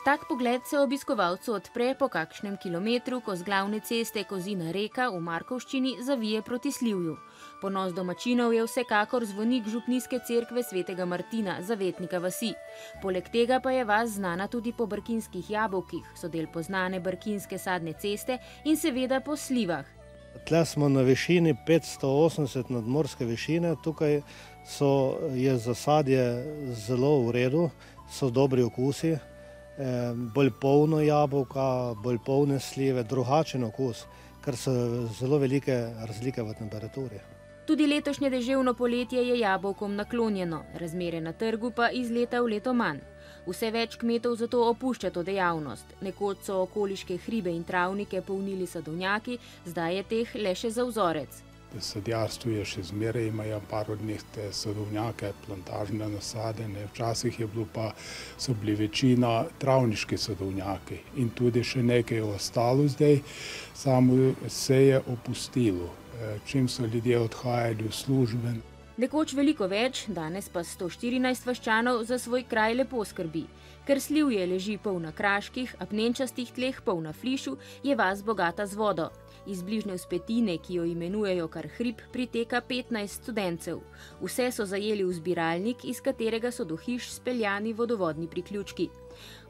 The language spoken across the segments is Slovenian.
Tak pogled se obiskovalcu odpre po kakšnem kilometru, ko z glavne ceste Kozina Reka v Markovščini zavije proti Slivju. Ponos domačinov je vsekakor zvonik župnijske cerkve svetega Martina, zavetnika vasi. Poleg tega pa je vas znana tudi po brkinskih jabolkih, so del poznane brkinske sadne ceste in seveda po slivah. Tle smo na višini 580 nadmorske višine, tukaj je zasadje zelo v redu, so dobri okusi. Bolj polno jabolka, bolj polne slive, drugačen okus, ker so zelo velike razlike v temperaturi. Tudi letošnje deževno poletje je jabolkom naklonjeno, razmere na trgu pa iz leta v leto manj. Vse več kmetov zato opušča to dejavnost. Nekoč so okoliške hribe in travnike polnili sadovnjaki, zdaj je teh le še za vzorec. Sadjarstvo je še zmeraj, imajo par od njih te sadovnjake, plantažne nasade, včasih so bili večina travniški sadovnjaki in tudi še nekaj je ostalo zdaj, samo se je opustilo, čim so ljudje odhajali v službe. Nekoč veliko več, danes pa 114 vaščanov za svoj kraj lepo skrbi. Ker Slivje leži polna kraških, apnenčastih tleh, polna flišu, je vas bogata z vodo. Iz bližnje vzpetine, ki jo imenujejo kar hrib, priteka 15 studencev. Vse so zajeli v zbiralnik, iz katerega so do hiš speljani vodovodni priključki.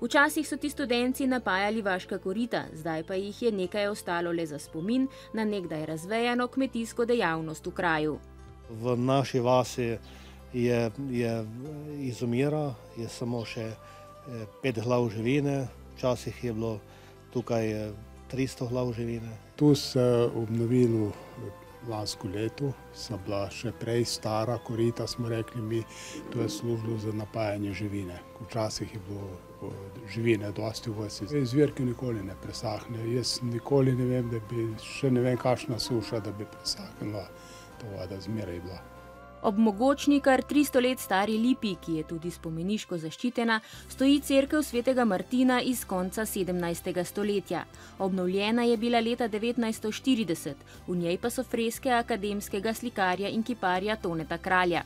Včasih so ti studenci napajali vaška korita, zdaj pa jih je nekaj ostalo le za spomin na nekdaj razvejano kmetijsko dejavnost v kraju. V naši vasi je izumira, je samo še 5 glav živine, včasih je bilo tukaj 300 glav živine. Tu se je obnovilo lansko leto, so bila še prej stara korita, smo rekli mi, to je služilo za napajanje živine. Včasih je bilo živine dosti v vasi. Zvirke nikoli ne presahne, jaz nikoli ne vem, da bi še ne vem kakšna suša, da bi presahnila, to voda zmeraj bila. Ob mogočni kar 300 let stari lipi, ki je tudi spomeniško zaščitena, stoji cerkev svetega Martina iz konca 17. stoletja. Obnovljena je bila leta 1940, v njej pa so freske akademskega slikarja in kiparja Toneta Kralja.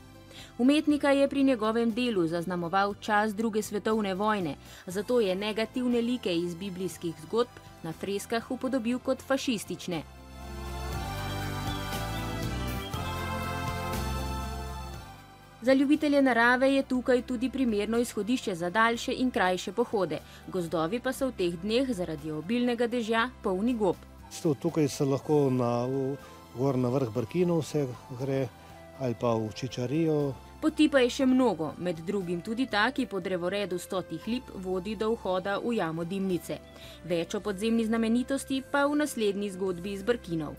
Umetnika je pri njegovem delu zaznamoval čas druge svetovne vojne, zato je negativne like iz biblijskih zgodb na freskah upodobil kot fašistične. Za ljubitelje narave je tukaj tudi primerno izhodišče za daljše in krajše pohode. Gozdovi pa so v teh dneh zaradi obilnega dežja polni gob. Tukaj se lahko gor na vrh Brkinov se gre ali pa v Čičarijo. Poti pa je še mnogo, med drugim tudi ta, ki po drevoredu 100 lip vodi do vhoda v jamo Dimnice. Več o podzemni znamenitosti pa v naslednji zgodbi iz Brkinov.